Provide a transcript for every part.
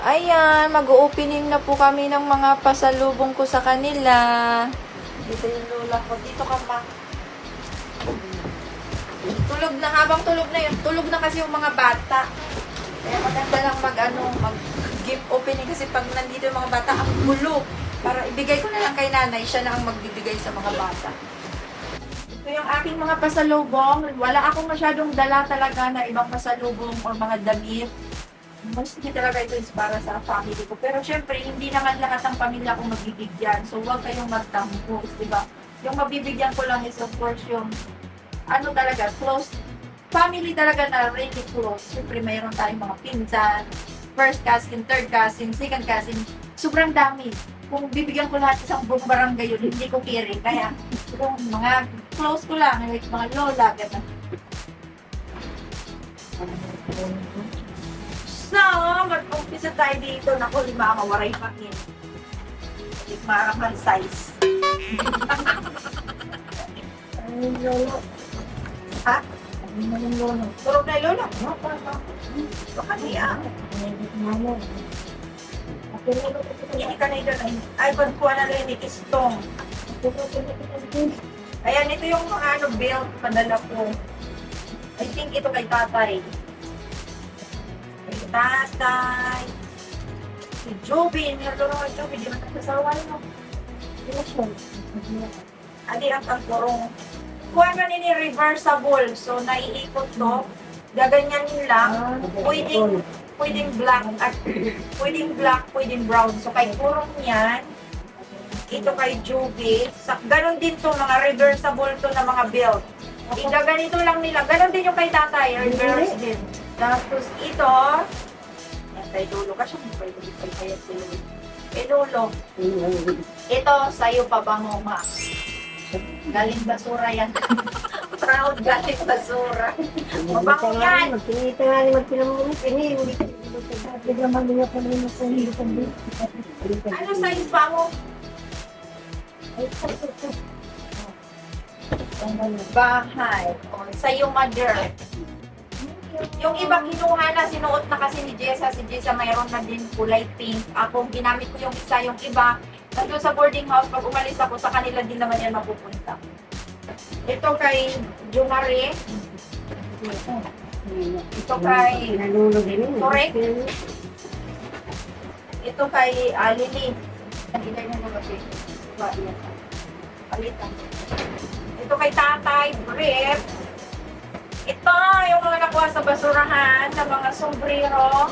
Ayan, mag-opening na po kami ng mga pasalubong ko sa kanila. Dito yung lola ko. Dito ka pa. Tulog na, habang tulog na yun. Tulog na kasi yung mga bata. Kaya maganda lang mag-gift opening kasi pag nandito yung mga bata, ang gulo. Para ibigay ko na lang kay nanay, siya na ang magbibigay sa mga bata. Ito yung aking mga pasalubong. Wala akong masyadong dala talaga na ibang pasalubong o mga damit. Mas hindi talaga ito is para sa family ko. Pero syempre, hindi naman lahat ng pamilya ko magbibigyan. So, huwag kayong magtampos, di ba? Yung mabibigyan ko lang is of course yung ano talaga, close family talaga na really close. Syempre, mayroon tayong mga pinsan, first cousin, third cousin, second cousin. Sobrang dami. Kung bibigyan ko lahat isang buong barangay yun, hindi ko kiri. Kaya, yung mga close ko lang, like mga lola, gano'n. So, mag-umpisa tayo dito. Naku, lima ang mawaray pa rin. Lima ang size. Ano yung lolo? Ha? Ano yung lolo? Turog na lola. No, baka niya. Hindi ka na ito na. Ay, pagkuha na rin ni Istong. Ayan, ito yung mga belt padala ko. I think ito kay tatay. Kay tatay. Si Joby. Nilolo kay Joby. Di ba nagsasawa no? Adi ang kurong. Kuha na nini reversible. So, naiikot to. Gaganyanin lang. Pwedeng black at pwedeng black, pwedeng brown. So, kay kurong yan. Ito kay Joby. Ganon din to, mga reversible to na mga belt. Ganito lang nila. Ganon din yung kay tatay. Reverse din. Tapos ito. Yan, kay Lolo ka siya. Kay sila. Kay Lolo. Ito, sa'yo pa bango, ma. Galing basura yan. Proud galing basura. Mabango yan. Magpinita nga ni magpinamulit. Hindi naman niya pa rin sa hindi pang Ano size pa mo? Bahay. O, sa'yo, mother. Yung iba kinuha na, sinuot na kasi ni Jessa. Si Jessa mayroon na din kulay pink. Ako, ginamit ko yung isa, yung iba. Nandun sa boarding house, pag umalis ako, sa kanila din naman yan mapupunta. Ito kay Jumare. Ito kay Torek. Ito kay Lily. Nagigay niya na kasi. Palitan. Ito kay Tatay, Brett. Ito, yung mga nakuha sa basurahan, sa mga sombrero.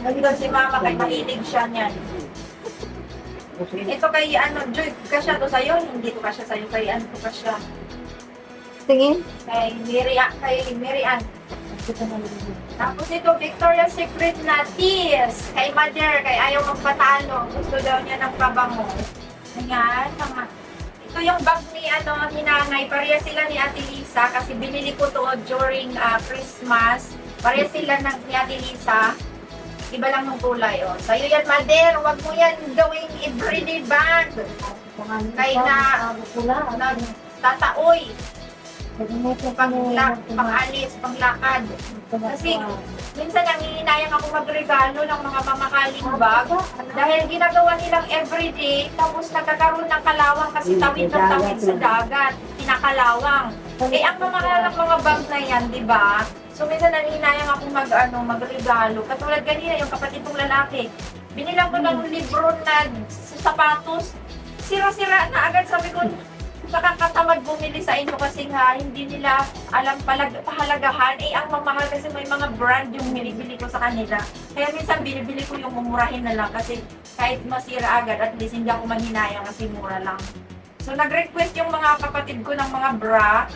Nandito si Mama, kay mahilig siya niyan. Ito kay, Joy, kasya to sa'yo? Hindi to kasya sa'yo. Kay, to kasya? Tingin? Kay Miriam. Tapos ito, Victoria's Secret na teas. Kay Mother, kay ayaw magpatalo. Gusto daw niya ng pabango. Ayan, ito yung bag ni, ni nanay. Pareha sila ni Ate Lisa kasi binili ko to during Christmas. Pareha sila ni Ate Lisa. Iba lang yung kulay, oh. Sa'yo yan, Mother. Huwag mo yan gawing everyday bag. Kay tataoy. Pang-alis, panglakad. Kasi minsan nangihinayang ako magregalo ng mga mamakaling bag dahil ginagawa nilang everyday tapos nagkakaroon ng kalawang kasi tawid ng tawid sa dagat, pinakalawang. Eh ang mamakalang mga bag na yan, di ba? So minsan nangihinayang ako magregalo. Katulad kanina yung kapatid kong lalaki, binilang ko ng libro na sapatos, sira-sira na agad. Sabi ko, nakakatamad bumili sa inyo kasi nga hindi nila alam pahalagahan. Eh, ang mamahal kasi may mga brand yung binibili ko sa kanila. Kaya minsan binibili ko yung mumurahin na lang kasi kahit masira agad, at least hindi ako manhinayang kasi mura lang. So, nag-request yung mga kapatid ko ng mga bra.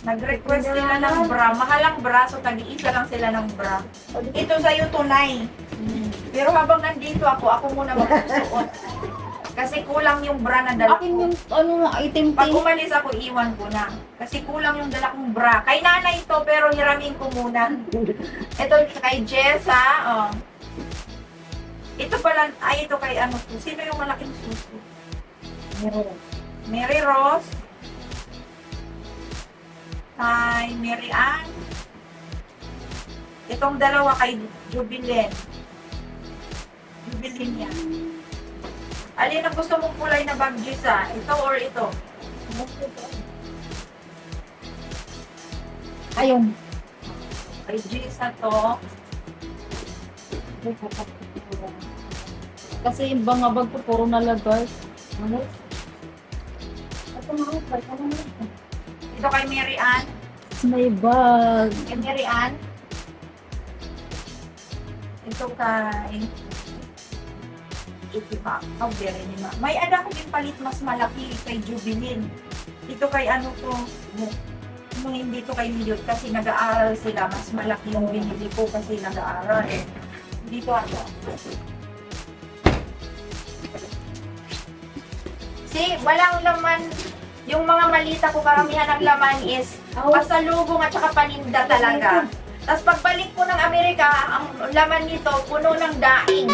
Nag-request sila ng bra. Mahalang bra, so tag-iisa lang sila ng bra. Ito sa'yo tunay. Pero habang nandito ako muna magsusuot. Kasi kulang yung bra na dala ko. Akin yung item Pag umalis ako, iwan ko na. Kasi kulang yung dala kong bra. Kay nanay ito, pero hiramin ko muna. Ito kay Jessa. Oh. Ito pala, ito kay sino yung malaking suso? Mary Rose. Kay Mary Ann. Itong dalawa kay Jubilin. Jubilin yan. Alin ang gusto mong kulay na bag, Gisa? Ito or ito? Ayun. Kay Gisa to. Kasi yung mga bag ko puro nalagay. Ano? Ito mga bag. Ano na ito? Ito kay Mary Ann. May bag. Kay Mary Ann. Ito kay... Ito ba? Oh, very nima. May ano ko din palit mas malaki kay Jubilin. Ito kay ano to. No, hindi to kay Milot kasi nag-aaral sila. Mas malaki yung binili ko kasi nag-aaral. Dito ako. See, walang laman. Yung mga malita ko, karamihan ng laman is pasalubong at saka paninda talaga. Tapos pagbalik ko ng Amerika, ang laman nito, puno ng daing.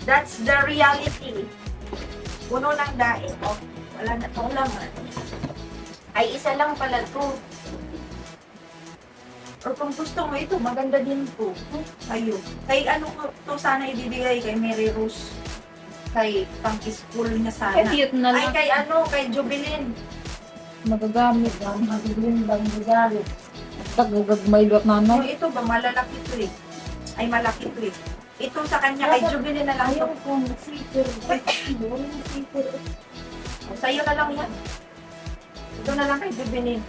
That's the reality. Puno ng daing. Oh, wala na itong laman. Ay, isa lang pala to. Or kung gusto mo ito, maganda din to. Ayun. Kay ano ko to sana ibibigay kay Mary Rose. Kay pang-school niya sana. Cute na Ay, lang. kay ano, kay Jubilin. Magagamit lang. Magagawin lang. Magagamit. Tagagagmay lot Oh, nanay. ito ba? Malalaki to eh. Ay, malaki to eh. Ito sa kanya, kay Jubilin na lang. Ayaw Ito. kong sweater. Walang sweater. Sa'yo na lang yan. Ito na lang kay Jubilin.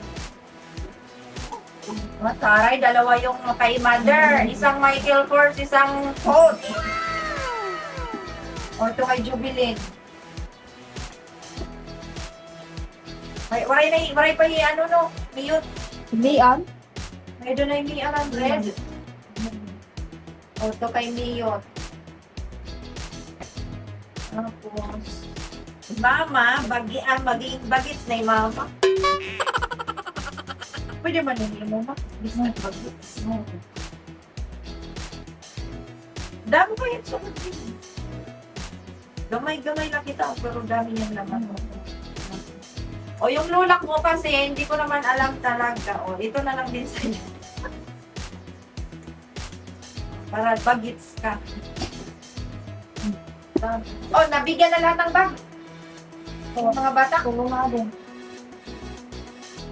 Mataray, dalawa yung kay Mother. Isang Michael Kors, isang Coach. O, ito kay Jubilin. Waray pa yung ano no, mute. Lian? May doon na yung Mia ng red. O, ito kay Miyot. Tapos, Mama, bagits na yung mama. Pwede ba nila mo ma? Bisnet bagits. Dami ko yung sunod din. Gamay-gamay lang kita, pero dami yung laman mo. O yung lulak mo kasi, hindi ko naman alam talaga. O, ito na lang din sa'yo. Para bagits ka. O, nabigyan na lahat ng bag. Yung mga bata. Kulungan.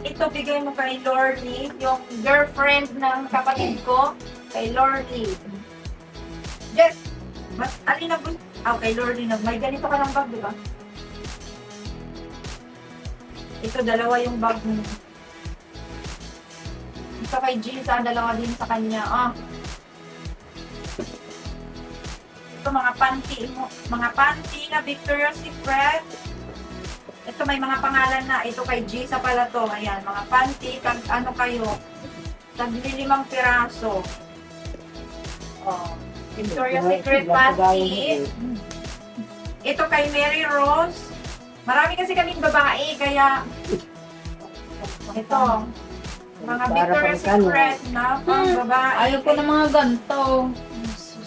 Ito bigay mo kay Lorly, yung girlfriend ng kapatid ko, kay Lorly. Yes! Mas, alin na gusto? Kay Lorly na. May ganito ka ng bag, di ba? Ito, dalawa yung bag mo. Ito kay Gisa, dalawa din sa kanya. Ito, mga panty na Victoria's Secret. Ito, may mga pangalan na. Ito kay Gisa pala to. Ayan, mga panty. Ano kayo? Tagli-5 piraso. Victoria's Secret panty. Ito kay Mary Rose. Marami kasi kaming babae, kaya ito, mga Victoria's Secret na pang babae. Ayaw ko ng mga ganito.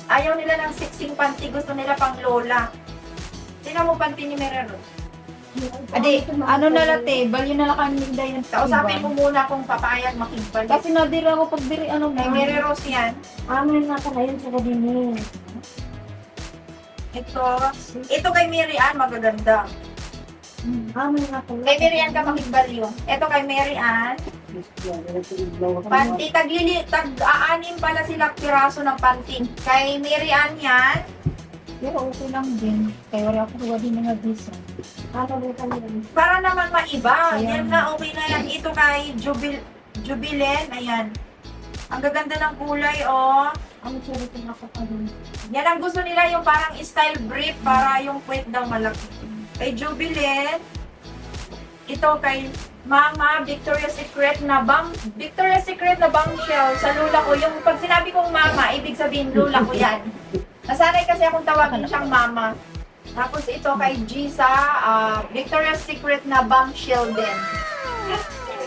Ayaw nila ng sexing panty, gusto nila pang lola. Tingnan mo panty ni Mary Rose. Adi, ano na lang te, balyo na lang kami dayan. Kausapin mo muna kung papayag makigbalik. Kasi nadira ako pag diri ano Kay Mary Rose yan. Amin nga pa ngayon sa gabi Ito kay Mary Ann, magaganda. Amin nga pa. Kay Mary Ann ka makigbalyo. Ito kay Mary Ann. Panty, tag-aanim pala silang piraso ng panty. Kay Mary Ann yan. Pero okay lang din. Kaya wala ako huwa din mga visa. Ano rin kami lang. Para naman maiba. Ayan. Yan na, okay na yan. Ito kay Jubilen. Ayan. Ang gaganda ng kulay, oh. Ano siya rin ako pa rin. Yan ang gusto nila, yung parang style brief para yung puwet daw malaki. Kay Jubilen. Ito kay Mama, Victoria's Secret na bombshell sa lula ko. Yung pag sinabi kong mama, ibig sabihin lula ko yan. Nasanay kasi akong tawagin siyang mama. Tapos ito kay Gisa, Victoria's Secret na bombshell din.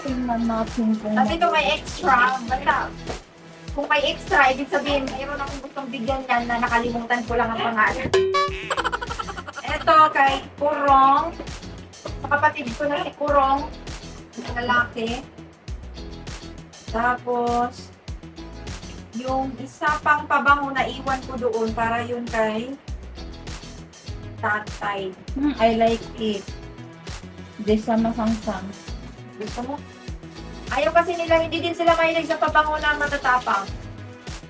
Tingnan natin kung Tapos ito may extra. Basta, kung may extra, ibig sabihin, mayroon akong gustong bigyan yan na nakalimutan ko lang ang pangalan. Ito kay Kurong. Sa kapatid ko na si Kurong, lalaki. Tapos, yung isa pang pabango na iwan ko doon para yun kay tatay. I like it. Di sa masangsang. Gusto mo? Ayaw kasi nila, hindi din sila mahilig sa pabango na matatapang.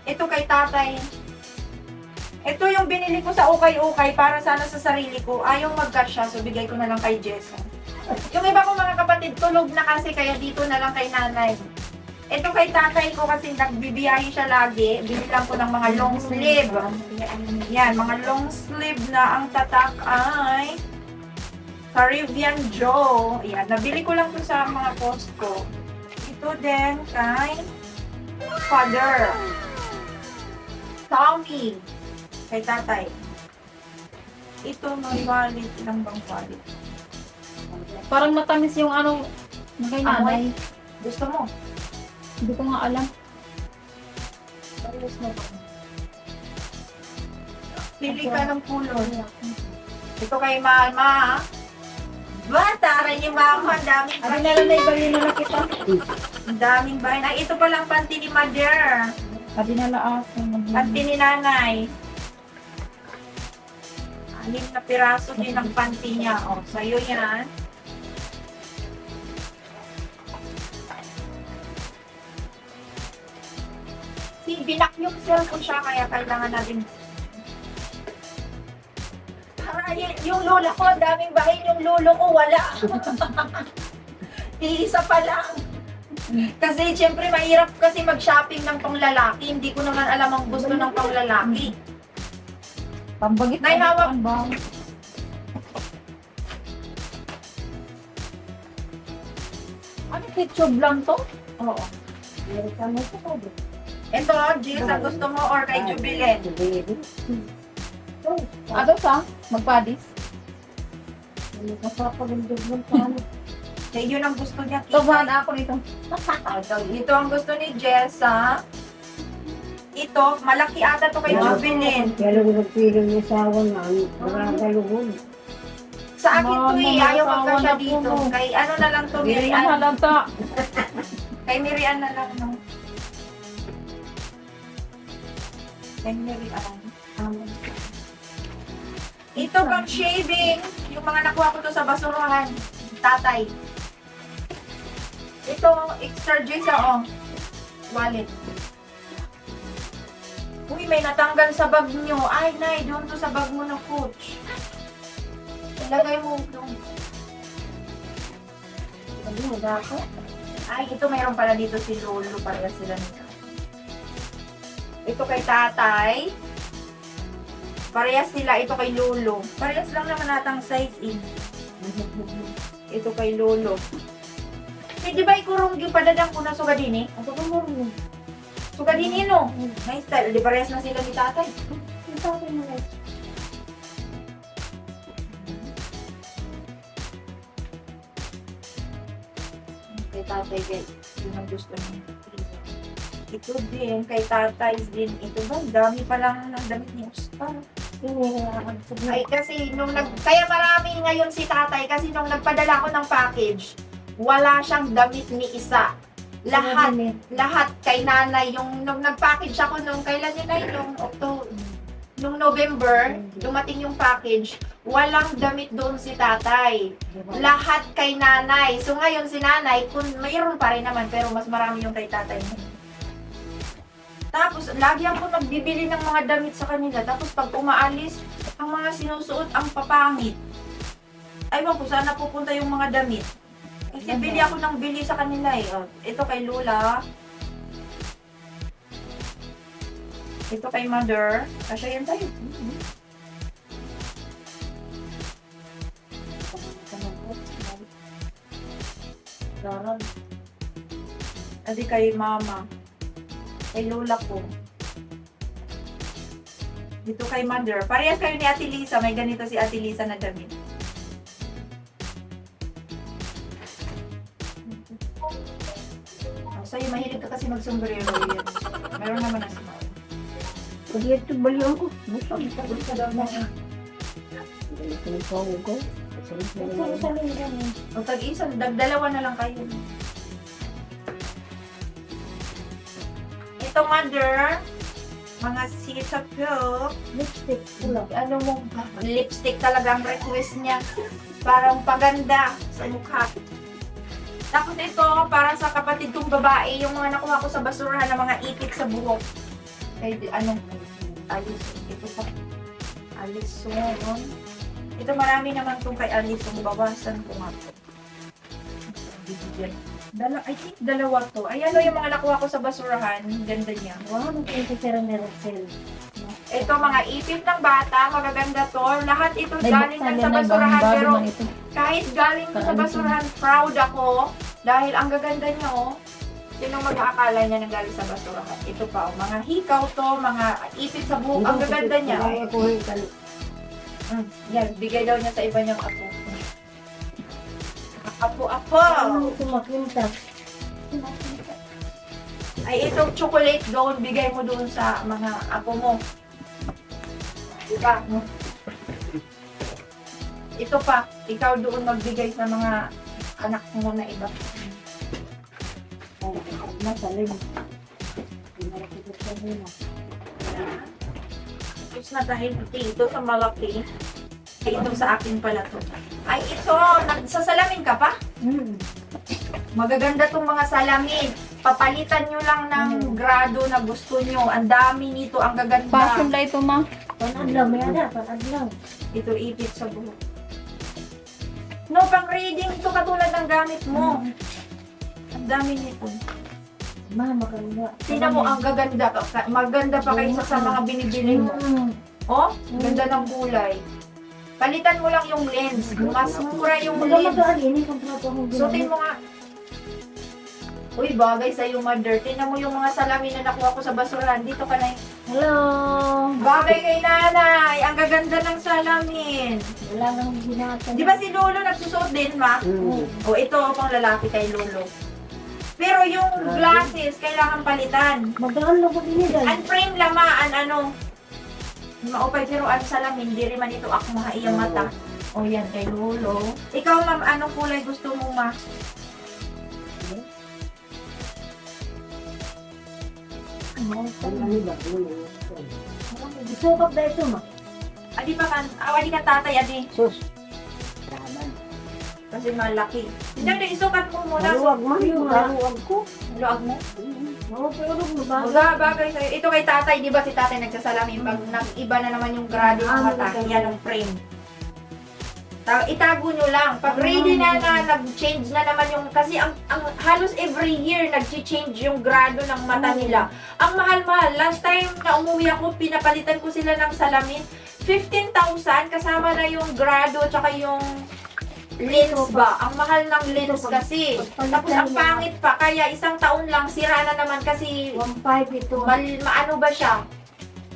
Ito kay tatay. Ito yung binili ko sa ukay-ukay para sana sa sarili ko. Ayaw magkasya, so bigay ko na lang kay Jessa. Yung iba kong mga kapatid, tulog na kasi, kaya dito na lang kay nanay. Ito kay tatay ko kasi nagbibiyahe siya lagi. Binilang ko ng mga long sleeve. Yan, mga long sleeve na ang tatak ay Caribbean Joe. Yan, nabili ko lang to sa mga Costco. Ito din kay father. Tommy. Kay tatay. Ito may wallet. Ilang bang wallet? Parang matamis yung ano, na kay nanay. Gusto mo? Hindi ko nga alam. Pili ka ng kulor. Ito kay mama. Bata, rin yung mama. Ang daming Ano na lang na iba yun na kita? Ang daming bahay. Ay, ito palang panty ni mother. Sabi nala ako. Panty ni nanay. 6 na piraso din ang panty niya. O, sa'yo yan. Binakyong cellphone siya, kaya kailangan natin. Para yung lola ko, daming bahay. Yung lolo ko, wala. Iisa pa lang. Kasi syempre mahirap kasi mag-shopping ng panglalaki. Hindi ko naman alam ang gusto ng panglalaki. Pambagit Nay, hawak. ang bang. Ano, ketchup lang to? Oo. Ito, Jis, ang gusto mo or kay Jubilen? Ano sa? Magpadis? Kaya yun ang gusto niya. Tubahan ako nito. Ito ang gusto ni Jessa. Ito, malaki ata to kay Jubilen. Kaya lang nagpiling yung sawa nga, nakakalubog. Sa akin to eh, Mama, ayaw magkasya nasawa na dito. po. Kay ano na lang to, Hindi Miriam. na halata. Kay Miriam na lang, no? Kay Miriam. Ito pang shaving. Yung mga nakuha ko to sa basurahan. Tatay. Ito, extra Jessa, oh. Wallet. Uy, may natanggal sa bag nyo. Ay, Nay, doon to sa bag mo ng coach. Ilagay mo doon. Ay, ito mayroon pala dito si Lolo. Pareha sila nito. Ito kay tatay. Parehas sila. Ito kay Lolo. Parehas lang naman natang size eh. Ito kay Lolo. Eh, di ba ikurong yung padadang ko na sugadini? Ako ko mo rin. Sugadini, no? May style. Di parehas na sila ni tatay. Yung tatay mo rin. Kay tatay, guys. Yun ang gusto niya. Ito din, kay tatay din. Ito ba? Dami pa lang ng damit ni Oscar. Ay, kasi kaya marami ngayon si tatay kasi nung nagpadala ko ng package, wala siyang damit ni isa. Lahat kay nanay. Yung nung nag-package ako nung kailan yun ay nung October, nung November, dumating yung package, walang damit doon si tatay. Lahat kay nanay. So ngayon si nanay, kung mayroon pa rin naman, pero mas marami yung kay tatay. Tapos, lagi ako nagbibili ng mga damit sa kanila. Tapos, pag umaalis, ang mga sinusuot, ang papangit. Aywan ko, saan napupunta yung mga damit? Kasi bili ako ng bili sa kanila eh. Oh, ito kay Lola. Ito kay Mother. Kasya yan tayo. Adi kay Mama. Kay Lola ko. Dito kay Mother. Parehas kayo ni Ate Lisa. May ganito si Ate Lisa na damit. Sa'yo, mahilig ka kasi mag-sombrero yan. Meron naman na small. Pag ito baliwan ko. Gusto daw na yan. O tag-isa, dalawa na lang kayo. ito, mother. Mga Cetaphil. Lipstick. Pula. Ano mo, lipstick talaga ang request niya. Parang paganda sa mukha. Tapos ito, para sa kapatid kong babae, yung mga nakuha ko sa basurahan ng mga ipit sa buhok. Ay, Alison. Ito pa. Alison. Ito marami naman itong kay Alison. Bawasan ko nga ito. I think dalawa to. Ay, ano yung mga nakuha ko sa basurahan. Ganda niya. Wow, nagpapitira ni Rosel. Ito, mga ipit ng bata. Magaganda to. Lahat ito May galing buksan lang din sa na ibang basurahan. bago Pero man ito. kahit galing to sa basurahan, proud ako. Dahil ang gaganda niya, oh. Sino mag-aakala niya na galing sa basurahan? Ito pa, oh. Mga hikaw to, mga ipit sa buhok. Ang gaganda niya. Oh. Kaya ko yung Yan, bigay daw niya sa iba niyang apo. Apo. Ano ito makinta? Ay, itong chocolate doon, bigay mo doon sa mga apo mo. Diba? Ito pa, ikaw doon magbigay sa mga anak mo na iba. Masalim. Pinakikot ka muna. Tapos na dahil ito sa malaki. Ito sa akin pala to. Ay, ito, nagsasalamin ka pa? Magaganda tong mga salamin. Papalitan nyo lang ng grado na gusto nyo. Ang dami nito, ang gaganda. Passion na ito, ma. Panadlaw, may ada, panadlaw. Ito ipit sa buhok. No, pang reading ito katulad ng gamit mo. Ang dami nito. Ma, maganda. Tingnan mo, ang gaganda. Maganda pa kaysa sa mga binibili mo. Oh, ganda ng kulay. Palitan mo lang yung lens. Mas mura yung lens. Magamagaan, ini kung trapo akong Suotin mo nga. Uy, bagay sa'yo, mother. Tingnan mo yung mga salamin na nakuha ko sa basurahan. Dito ka na. Hello! Bagay kay nanay. Ang gaganda ng salamin. Wala nang ginatan. Di ba si Lolo nagsusuot din, ma? O ito, pang lalaki kay Lolo. Pero yung glasses, kailangan palitan. Magaan lang ko din nila. Unframe lamaan, ano. Maupay, pero ang salamin, di rin man ito ako mahaiyang mata. O yan, kay Lolo. Ikaw, ma'am, anong kulay gusto mo, ma? Isukap na ito, ma. Adi pa kan, awali ka tatay, adi. Sus. Kasi malaki. Hindi, isukat mo muna. Maluwag, ma. Maluwag ko. Luag mo. Maluwag mo ba? Bagay sa'yo. Ito kay tatay, di ba si tatay nagsasalamin pag nag-iba na naman yung grado ng mata. Yan ang frame. Itago nyo lang. Pag ready na nag-change na naman yung, kasi ang halos every year nag-change yung grado ng mata nila. Ang mahal-mahal. Last time na umuwi ako, pinapalitan ko sila ng salamin. 15,000 kasama na yung grado tsaka yung lens ba? Ang mahal ng lens kasi. Tapos ang pangit pa, kaya isang taon lang sira na naman kasi 1.5 ito. maano ba siya?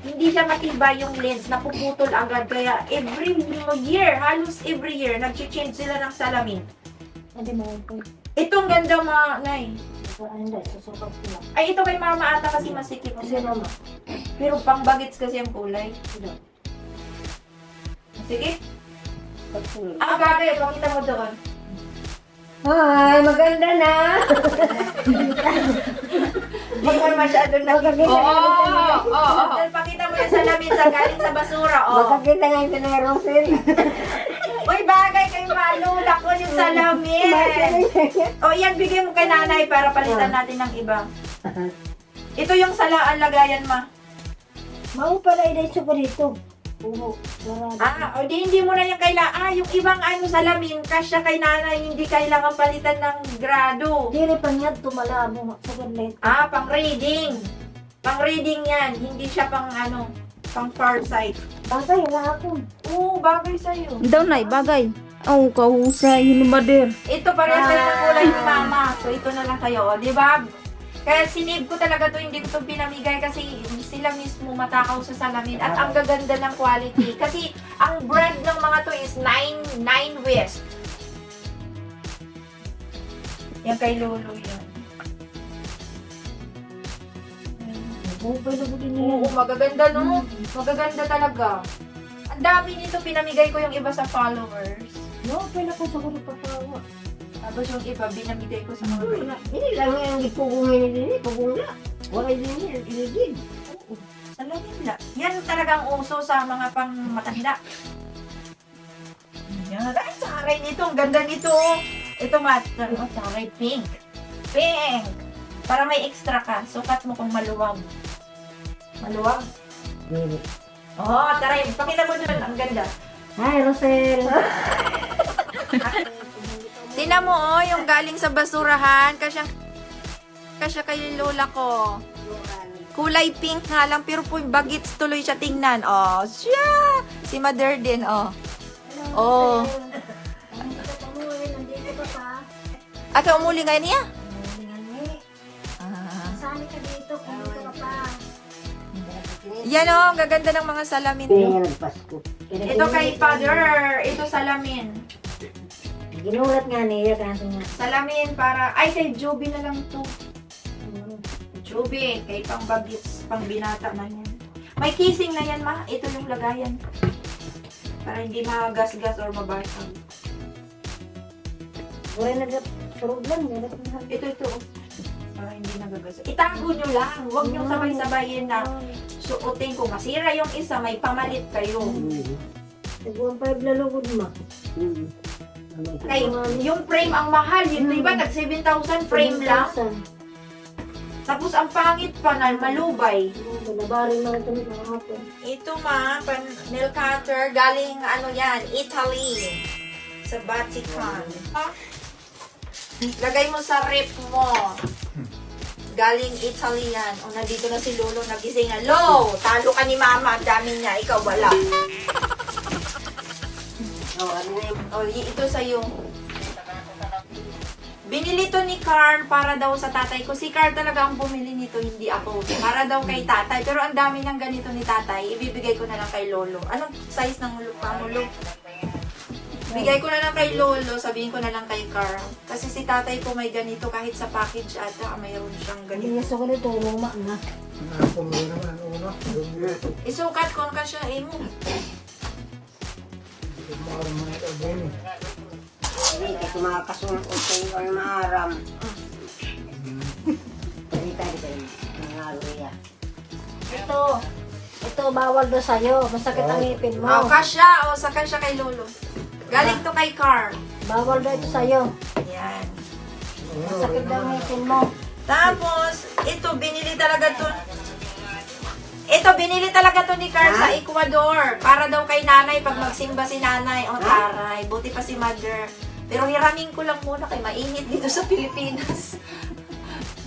Hindi siya matibay yung lens, napuputol agad. Kaya every year, halos every year, nag-change sila ng salamin. Hindi mo ito. Itong ganda mga, nay. Hindi, susukap ko lang. Ay, ito kay mama ata kasi masikip. Kasi mama. Pero pang bagets kasi ang kulay. Ito. Sige. Pagsulo. Ang bagay, pakita mo doon. Hi, maganda na. Hindi mo masyadong nakikita. Oo. Pakita mo yung salamin sa galing sa basura. Magkakita nga yung pinay Rosel. Uy, bagay kay Malula ko yung salamin. O, yan, bigay mo kay nanay para palitan natin ng iba. Ito yung lagayan, ma. Mau pala ilayso ko dito. Puro. O di hindi mo na yung kailangan. Yung ibang salamin, kasya kay nanay, hindi kailangan palitan ng grado. Dili pa niya tumalabo sa gadlet. Pang reading. Pang reading yan. Hindi siya pang pang far sight. Bagay, wala ako. Oo, bagay sa'yo. Daw, nay, bagay. Oh, kahusay. Hinumader. Ito parehas tayo ng kulay ni mama. So ito na lang kayo, di ba? Kaya sinave ko talaga to, hindi ko to pinamigay kasi sila mismo matakaw sa salamin at ang gaganda ng quality. Kasi ang brand ng mga to is 9 West. Yan kay Lolo yan. Bupay na buti niya. Oo, magaganda no? Magaganda talaga. Ang dami nito, pinamigay ko yung iba sa followers. No, pwede ko sa kulit patawa. Tapos yung iba, binamigay ko sa mga Ini lang yung gipugungin din, pugungla. Wala din iligid. Salamin lang. Yan talagang uso sa mga pang matanda. Yan. Ay, saray nito. Ang ganda nito. Ito, Mat. Saray pink. Pink. Para may extra ka. Sukat mo kung maluwag. Maluwag? Oo, taray. Pakita mo dun. Ang ganda. Hi, Rosel. Tingnan mo, oh, yung galing sa basurahan. Kasya kay lola ko. Kulay pink nga lang, pero po bagits tuloy siya tingnan. Oh, siya! Si Mother din, oh. Oh. Nandito pa mo eh. Nandito ka pa. Aka umuli ngayon niya? Ah. Saan ka dito kung dito ka pa? Yan, oh, gaganda ng mga salamin. Pasko. Ito kay Father. Ito salamin. Ginulat nga niya kasi nga. Salamin para... Ay, kay Joby na lang to. Joby, kay pang bagits, pang binata man yan. May kissing na yan, ma. Ito yung lagayan. Para hindi magasgas or mabasag. Wala nag-problem. Ito. Para hindi nagagasgas. Itago nyo lang. Huwag nyo sabay-sabayin na suotin ko. Masira yung isa, may pamalit kayo. Nagbuang 5 lalugod ma. Kay, yung frame ang mahal. Yun, di ba? Tag 7,000 frame lang. Tapos ang pangit pa na malubay. Nabari na ito ng hapon. Ito ma, nail cutter, galing ano yan, Italy. Sa Vatican. Lagay mo sa rep mo. Galing Italy yan. O, nandito na si Lolo, nagising na. Lo, talo ka ni Mama, dami niya, ikaw wala. O, ito sa'yo. Binili to ni Carl para daw sa tatay ko. Si Carl talaga ang bumili nito, hindi ako. Para daw kay tatay. Pero ang dami ng ganito ni tatay. Ibibigay ko na lang kay Lolo. Anong size ng lupa mo, Lo? Bigay ko na lang kay Lolo. Sabihin ko na lang kay Carl. Kasi si tatay ko may ganito kahit sa package ata. Mayroon siyang Hindi ganito. niya ko nito, luma na. Isukat ko ka siya, mo. Hindi kasi mga kasunod sa iyo ang maaram. Hindi tayo mga aluya. Ito bawal daw sa'yo. Masakit ang ngipin mo. O, kasya. O, sa kasya kay Lolo. Galing to kay Carl. Bawal daw ito sa'yo. Yan. Masakit daw ang ngipin mo. Tapos, ito, binili talaga to. Ito, binili talaga to ni Carl sa Ecuador. Para daw kay nanay, pag magsimba si nanay. O, taray. Buti pa si mother. Pero hiramin ko lang muna kay mainit dito sa Pilipinas.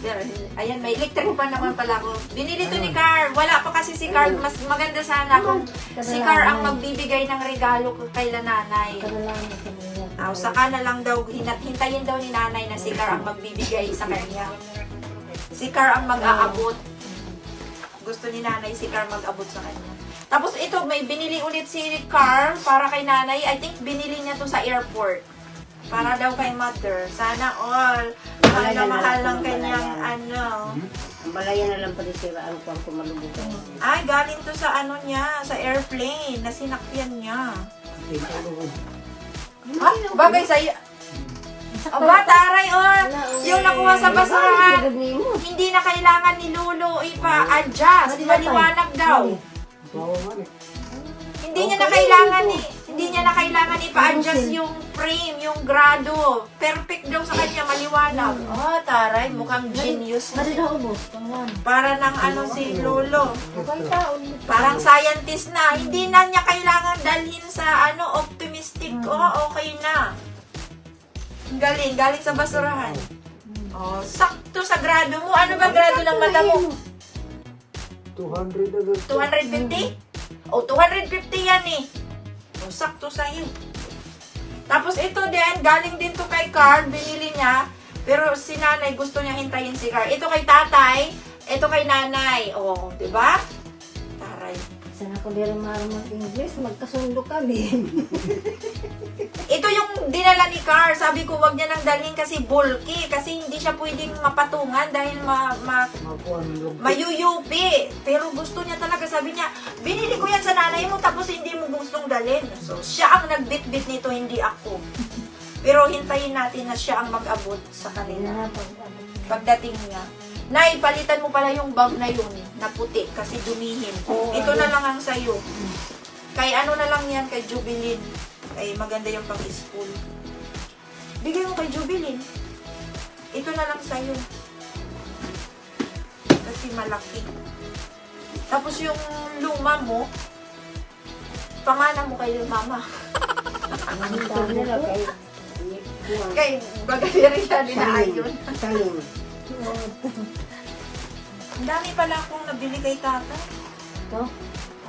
There, ayan, may electric pa naman pala ko. Binili to ni Carl. Wala pa kasi si Carl. Mas maganda sana kung si Carl ang magbibigay ng regalo kay nanay. O, saka na lang daw, hintayin daw ni nanay na si Carl ang magbibigay sa kanya. Si Carl ang mag-aabot. Gusto ni nanay si Carl mag-abot sa kanya. Tapos ito, may binili ulit si Carl para kay nanay. I think binili niya to sa airport. Para daw kay mother. Sana all. Mahal na mahal ng kanyang ano. Ang balaya na lang pati siraan ko ang kumalubog. Ay, galing to sa ano niya, sa airplane, na sinakyan niya. Ah, bagay sa'yo. Aba, taray, oh. Yung nakuha sa basurahan. Hindi na kailangan ni Lolo ipa-adjust. Maliwanag daw. Hindi niya na kailangan ipa-adjust yung frame, yung grado. Perfect daw sa kanya, maliwanag. Oh, taray, mukhang genius. Mali na ubos. Tangan. Para ng ano si Lolo. Parang scientist na. Hindi na niya kailangan dalhin sa ano, optimistic. Oh, okay na. Galing sa basurahan. Oh, sakto sa grado mo. Ano ba grado ng mata mo? 200 agad. 250? O, 250 yan eh. O, sakto sa'yo. Tapos ito din, galing din to kay Carl, binili niya. Pero si nanay, gusto niya hintayin si Carl. Ito kay tatay, ito kay nanay. O, diba? Taray. Sana ko di rin marunong English. Magkasundo kami. Ito yung dinala ni Carl. Sabi ko, wag niya nang dalhin kasi bulky. Kasi hindi siya pwedeng mapatungan dahil mayuyupi. Pero gusto niya talaga. Sabi niya, binili ko yan sa nanay mo tapos hindi mo gustong dalhin. So, siya ang nagbit-bit nito, hindi ako. Pero hintayin natin na siya ang mag-abot sa kanila. Pagdating niya. Nay, palitan mo pala yung bag na yun, na puti, kasi dumihin. Ito na lang ang sayo. Kay ano na lang yan, kay Jubilin. Kay maganda yung pang-school. Bigay mo kay Jubilin. Ito na lang sa'yo. Kasi malaki. Tapos yung luma mo, pamana mo kay mama. Ang dami nila kay Kay bagadiri siya din na ayon. Salim. Ang dami pala akong nabili kay tata. Ito?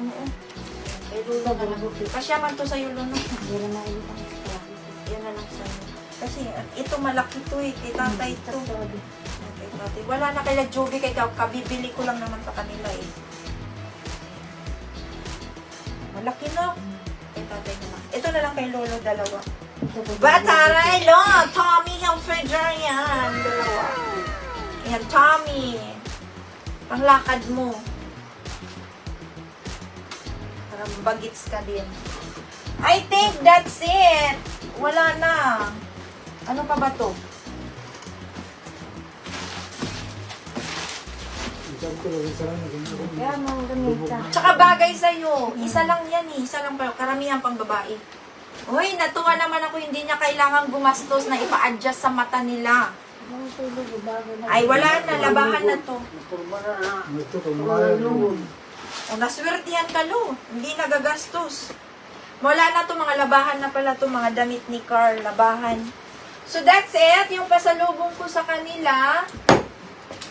Oo. Kay Lolo na lang. Pasyaman to sa'yo, Lolo. Hindi na mailit ang Yan na lang sa'yo. Kasi ito malaki to eh. Kay tata ito. Kay tata. Wala na kay Joby, kay kabibili ko lang naman sa kanila eh. Malaki na. Kay tatay na lang. Ito na lang kay Lolo, dalawa. Bataray, lo! Tommy Hilfiger yan. Dalawa. Yan, Tommy. Panglakad mo. Para bagits ka din. I think that's it. Wala na. Ano pa ba to? Sabi ko lang, isa lang naging Kaya mga gamita. Tsaka bagay sa'yo. Isa lang yan eh. Isa lang pa. Karamihan pang babae. Uy, natuwa naman ako. Hindi niya kailangan gumastos na ipa-adjust sa mata nila. Ang tulog, bago na. Ay, wala na. Labahan na to. Turba na. Ito, kumaya naman. O, naswertihan ka, Lo. Hindi nagagastos. Wala na to, mga labahan na pala to, mga damit ni Carl, labahan. So, that's it. Yung pasalubong ko sa kanila.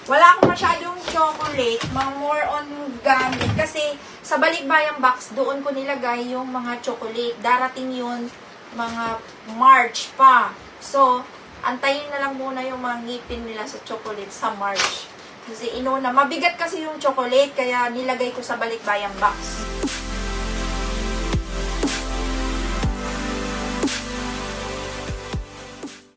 Wala akong masyadong chocolate, mga more on gamit. Kasi, sa balikbayang box, doon ko nilagay yung mga chocolate. Darating yun, mga March pa. So, antayin na lang muna yung mga ngipin nila sa chocolate sa March. Kasi inuna, mabigat kasi yung chocolate, kaya nilagay ko sa balikbayang box.